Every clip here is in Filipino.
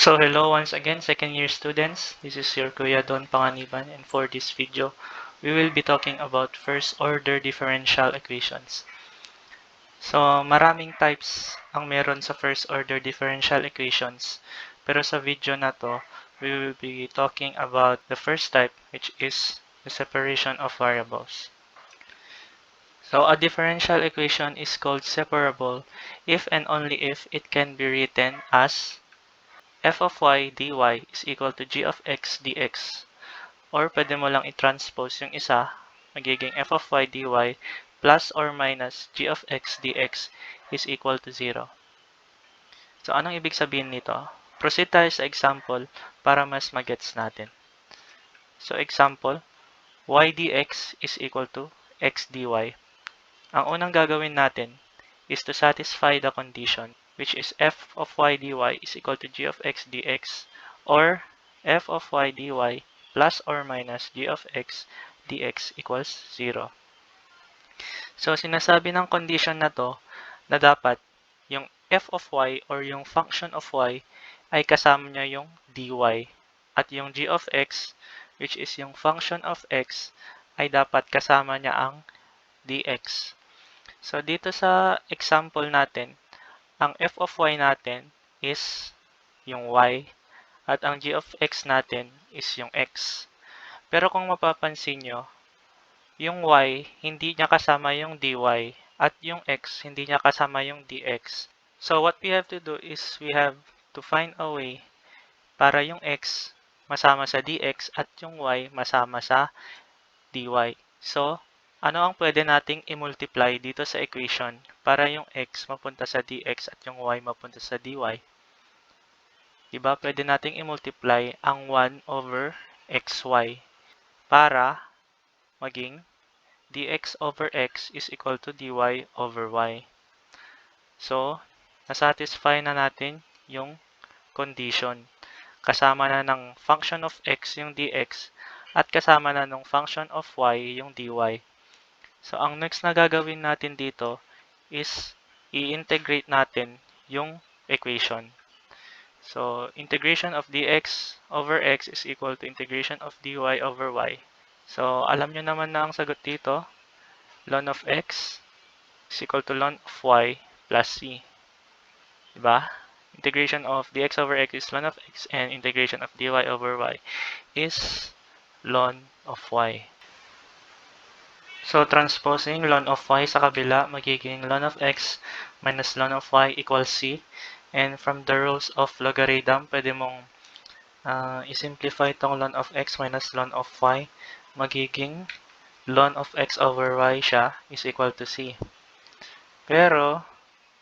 So hello once again, second year students. This is your Kuya Don Panganiban, and for this video, we will be talking about first order differential equations. So maraming types ang meron sa first order differential equations. Pero sa video na to, we will be talking about the first type, which is the separation of variables. So a differential equation is called separable if and only if it can be written as f of y dy is equal to g of x dx. Or pwede mo lang i-transpose yung isa, magiging f of y dy plus or minus g of x dx is equal to 0. So anong ibig sabihin nito? Proceed tayo sa example para mas magets natin. So example, y dx is equal to x dy. Ang unang gagawin natin is to satisfy the condition, which is f of y dy is equal to g of x dx, or f of y dy plus or minus g of x dx equals 0. So, sinasabi ng condition na to na dapat yung f of y or yung function of y ay kasama niya yung dy, at yung g of x, which is yung function of x, ay dapat kasama niya ang dx. So, dito sa example natin, ang f of y natin is yung y at ang g of x natin is yung x. Pero kung mapapansin nyo, yung y hindi niya kasama yung dy at yung x hindi niya kasama yung dx. So what we have to do is we have to find a way para yung x masama sa dx at yung y masama sa dy. So, ano ang pwede nating i-multiply dito sa equation para yung x mapunta sa dx at yung y mapunta sa dy? Diba, pwede nating i-multiply ang 1 over xy para maging dx over x is equal to dy over y. So, nasatisfy na natin yung condition. Kasama na ng function of x yung dx at kasama na ng function of y yung dy. So, ang next na gagawin natin dito is i-integrate natin yung equation. So, integration of dx over x is equal to integration of dy over y. So, alam nyo naman na ang sagot dito, ln of x is equal to ln of y plus c. Diba? Integration of dx over x is ln of x, and integration of dy over y is ln of y. So, transposing ln of y sa kabila, magiging ln of x minus ln of y equals c. And from the rules of logarithm, pwede mong i-simplify itong ln of x minus ln of y. Magiging ln of x over y siya is equal to c. Pero,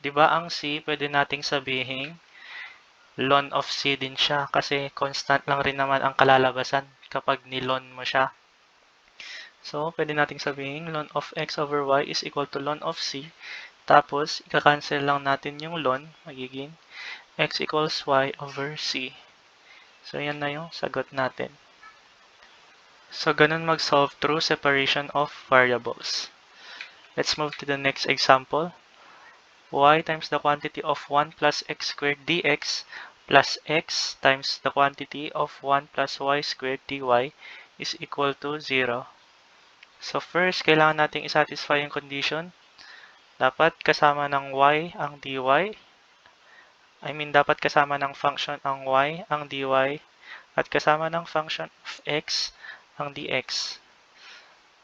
di ba ang c, pwede nating sabihin ln of c din siya kasi constant lang rin naman ang kalalabasan kapag nilon mo siya. So, pwede nating sabihin ln of x over y is equal to ln of c. Tapos, ika-cancel lang natin yung ln, magiging x equals y over c. So, yan na yung sagot natin. So, ganun mag-solve through separation of variables. Let's move to the next example. Y times the quantity of 1 plus x squared dx plus x times the quantity of 1 plus y squared dy is equal to 0. So first, kailangan nating i-satisfy yung condition. Dapat kasama ng y ang dy. Dapat kasama ng function ang y ang dy at kasama ng function of x ang dx.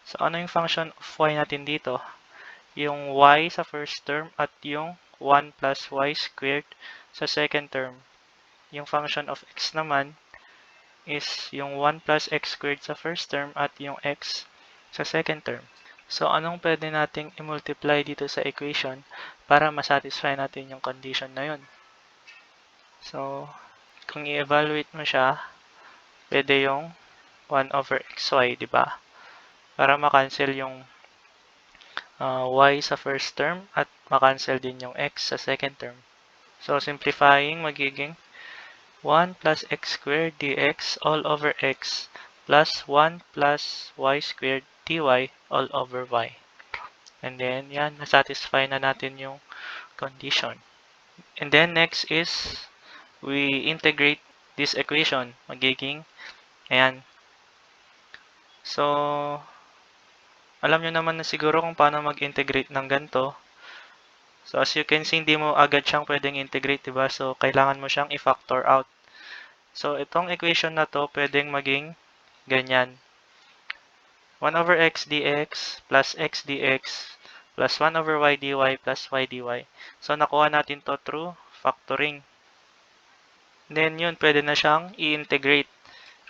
So ano yung function of y natin dito? Yung y sa first term at yung 1 plus y squared sa second term. Yung function of x naman is yung 1 plus x squared sa first term at yung x sa second term. So, anong pwede nating i-multiply dito sa equation para masatisfy natin yung condition na yun? So, kung i-evaluate mo siya, pwede yung 1 over xy, di ba? Para makancel yung y sa first term at makancel din yung x sa second term. So, simplifying, magiging 1 plus x squared dx all over x plus 1 plus y squared dy all over y. And then, yan, nasatisfy na natin yung condition. And then, next is, we integrate this equation. Magiging, ayan. So, alam nyo naman na siguro kung paano mag-integrate ng ganito. So, as you can see, hindi mo agad siyang pwedeng integrate, diba? So, kailangan mo siyang i-factor out. So, itong equation na to, pwedeng maging ganyan. 1 over x dx plus x dx plus 1 over y dy plus y dy. So, nakuha natin to through factoring. Then, yun, pwede na siyang i-integrate.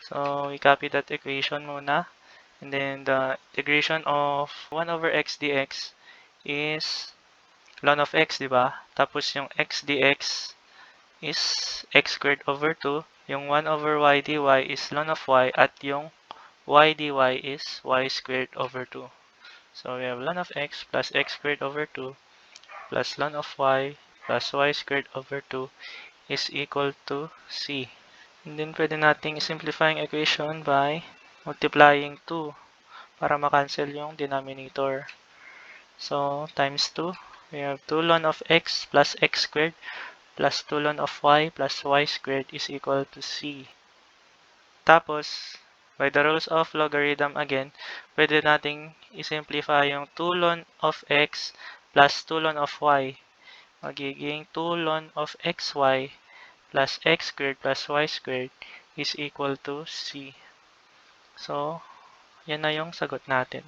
So, we copy that equation muna. And then, the integration of 1 over x dx is ln of x, diba? Tapos, yung x dx is x squared over 2. Yung 1 over y dy is ln of y. At yung y dy is y squared over 2. So, we have ln of x plus x squared over 2 plus ln of y plus y squared over 2 is equal to c. And then, pwede nating simplify yung equation by multiplying 2 para makancel yung denominator. So, times 2, we have 2 ln of x plus x squared plus 2 ln of y plus y squared is equal to c. Tapos, by the rules of logarithm again, pwede nating isimplify yung 2 ln of x plus 2 ln of y. Magiging 2 ln of xy plus x squared plus y squared is equal to c. So, yan na yung sagot natin.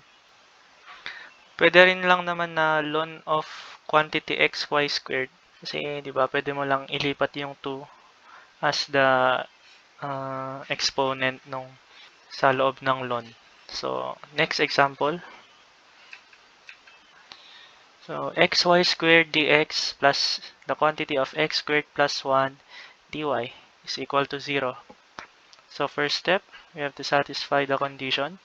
Pwede rin lang naman na ln of quantity xy squared. Kasi, di ba, pwede mo lang ilipat yung 2 as the exponent nung sa loob ng ln. So, next example. So, xy squared dx plus the quantity of x squared plus 1 dy is equal to 0. So, first step, we have to satisfy the condition.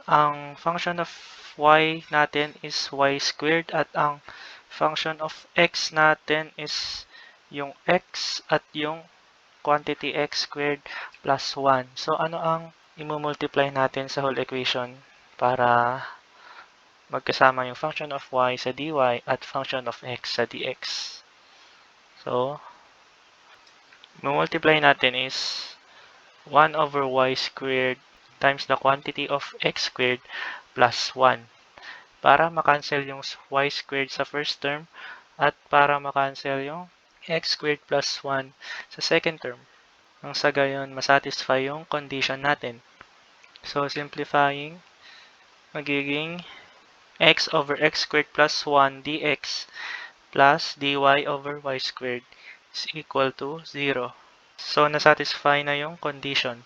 Ang function of y natin is y squared at ang function of x natin is yung x at yung quantity x squared plus 1. So, ano ang i-multiply natin sa whole equation para magkasama yung function of y sa dy at function of x sa dx. So, i-multiply natin is 1 over y squared times the quantity of x squared plus 1 para makancel yung y squared sa first term at para makancel yung x squared plus 1 sa second term. Nang sa gayon, masatisfy yung condition natin. So, simplifying, magiging x over x squared plus 1 dx plus dy over y squared is equal to 0. So, nasatisfy na yung condition.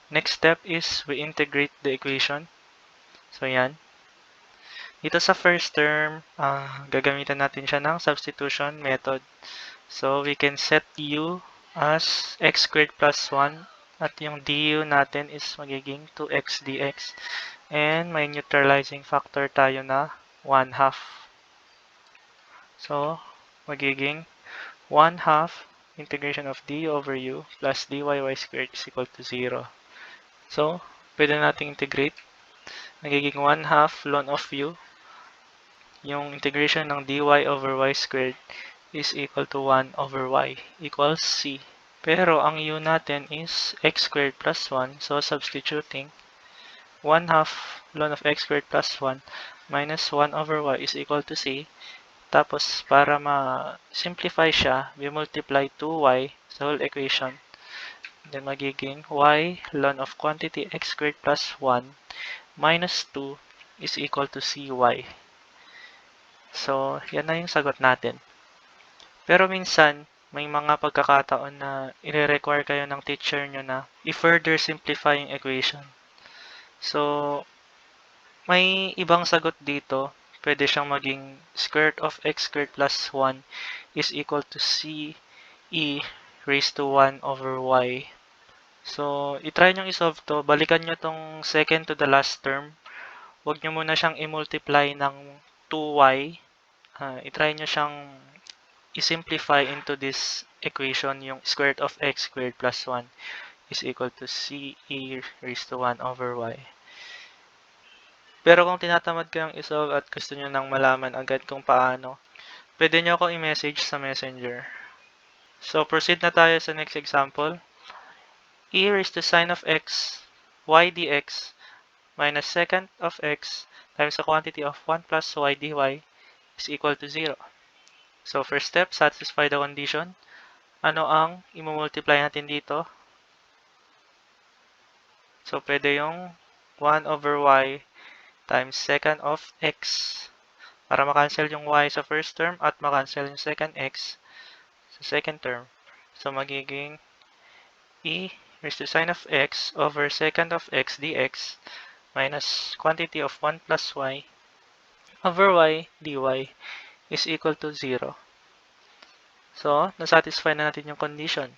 Next step is we integrate the equation. So, yan. Dito sa first term, gagamitan natin siya ng substitution method. So, we can set u as x squared plus 1 at yung du natin is magiging 2x dx and may neutralizing factor tayo na 1/2. So, magiging 1/2 integration of du over u plus dyy squared is equal to 0. So, pwede natin integrate. Magiging 1/2 ln of u. Yung integration ng dy over y squared is equal to 1 over y equals c. Pero ang u natin is x squared plus 1. So, substituting 1/2 ln of x squared plus 1 minus 1 over y is equal to c. Tapos, para ma-simplify siya, we multiply 2y sa whole equation. Then, magiging y ln of quantity x squared plus 1 minus 2 is equal to cy. So, yan na yung sagot natin. Pero minsan, may mga pagkakataon na i-require kayo ng teacher nyo na i-further simplify yung equation. So, may ibang sagot dito. Pwede siyang maging square root of x squared plus 1 is equal to c e raised to 1 over y. So, itry nyo i-solve to. Balikan nyo tong second to the last term. Huwag nyo muna siyang i-multiply ng 2y. Itry nyo siyang i-simplify into this equation, yung square root of x squared plus 1 is equal to c e raised to 1 over y. Pero kung tinatamad kayong isolve at gusto nyo nang malaman agad kung paano, pwede nyo ako i-message sa messenger. So, proceed na tayo sa next example. e raised to sine of x y dx minus secant of x times the quantity of 1 plus y dy is equal to 0. So first step, satisfy the condition. Ano ang i-multiply natin dito? So pwede yung 1 over y times secant of x para makancel yung y sa first term at makancel yung secant x sa second term. So magiging e raised to sine of x over secant of x dx minus quantity of 1 plus y over y dy is equal to 0. So, nasatisfy na natin yung condition.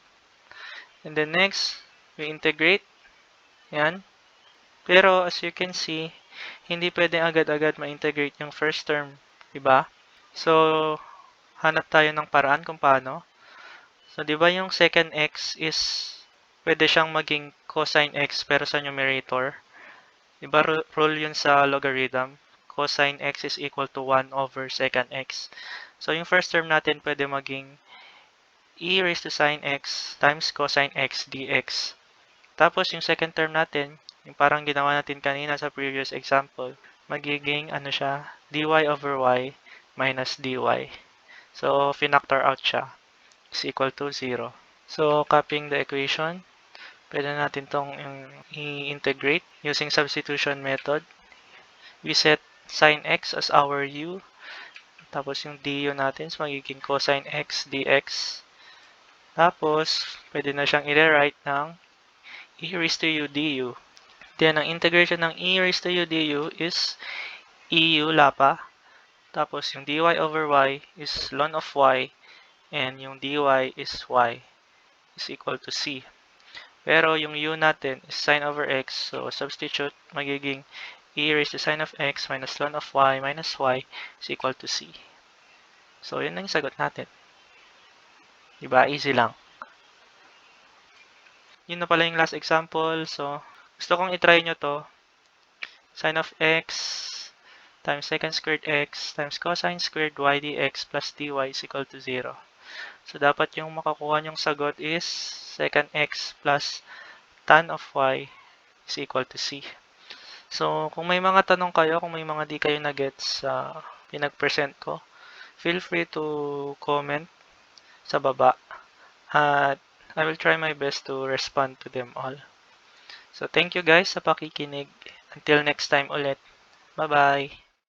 And then next, we integrate. Yan. Pero as you can see, hindi pwedeng agad-agad ma-integrate yung first term. Diba? So, hanap tayo ng paraan kung paano. So, diba yung second x is pwede siyang maging cosine x pero sa numerator. Diba rule yun sa logarithm? Cosine x is equal to 1 over secant x. So, yung first term natin pwede maging e raised to sine x times cosine x dx. Tapos, yung second term natin, yung parang ginawa natin kanina sa previous example, magiging ano siya, dy over y minus dy. So, finactor out siya. Is equal to 0. So, copying the equation, pwede natin tong i-integrate using substitution method. We set sine x as our u. Tapos, yung du natin is magiging cosine x dx. Tapos, pwede na siyang i-rewrite ng e raised to u du. Then, ang integration ng e raised to u du is eu lapa. Tapos, yung dy over y is ln of y. And yung dy is y is equal to c. Pero, yung u natin is sine over x. So, substitute, magiging e raised to sine of x minus ln of y minus y is equal to c. So, yun ang sagot natin. Diba? Easy lang. Yun na pala yung last example. So, gusto kong itry nyo to. Sine of x times secant squared x times cosine squared y dx plus dy is equal to 0. So, dapat yung makakuha nyong sagot is secant x plus tan of y is equal to c. So, kung may mga tanong kayo, kung may mga di kayo na-gets sa pinag-present ko, feel free to comment sa baba. At I will try my best to respond to them all. So, thank you guys sa pakikinig. Until next time ulit. Bye-bye!